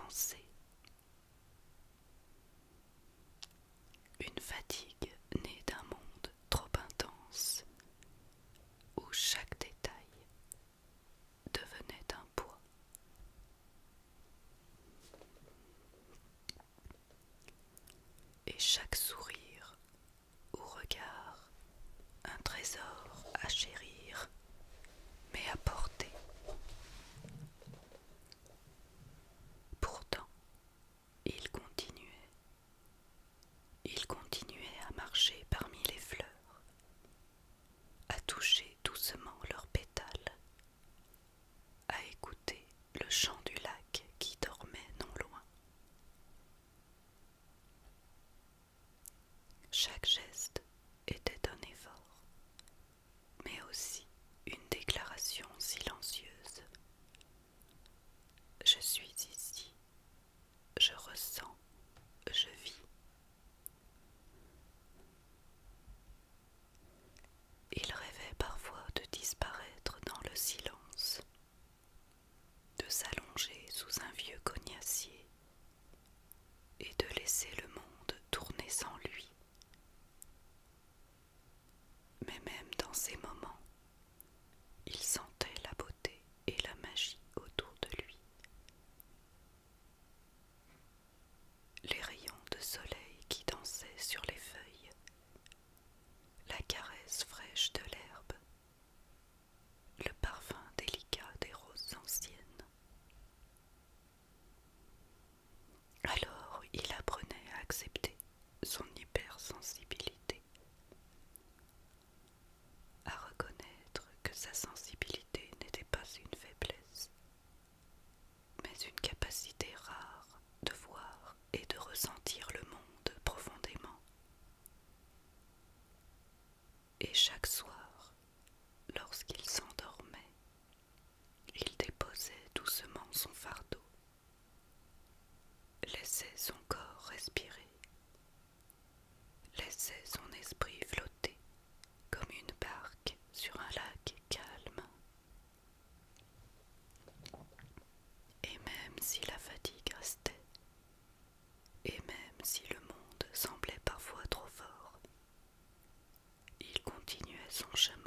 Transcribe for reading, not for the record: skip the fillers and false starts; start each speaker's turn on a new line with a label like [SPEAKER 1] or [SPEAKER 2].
[SPEAKER 1] pensées. Une fatigue née d'un monde trop intense, où chaque détail devenait un poids. Et chaque sourire ou regard, un trésor à chérir, mais à porter. Pourtant, il continuait. Il continuait à marcher parmi les fleurs, à toucher doucement leurs pétales, à écouter le chant du lac qui dormait non loin. Chaque geste était un effort, mais aussi une déclaration silencieuse. Je suis ici, je ressens, je vis. Il rêvait parfois de disparaître dans le silence, de s'allonger sous un vieux cognacier et de laisser le monde tourner sans lui. Mais même dans ces moments, il sentait la beauté et la magie autour de lui. Les rayons de soleil qui dansaient sur les feuilles, la caresse fraîche de l'herbe, le parfum délicat des roses anciennes. Alors il apprenait à accepter son hypersensibilité, à reconnaître que sa sensibilité n'était pas une faiblesse, mais une capacité rare de voir et de ressentir le monde profondément. Et chaque soir, lorsqu'il s'endormait, il déposait doucement son fardeau, laissait son corps respirer, laissait son esprit flotter comme une barque sur un lac calme. Et même si la fatigue restait, et même si le monde semblait parfois trop fort, il continuait son chemin,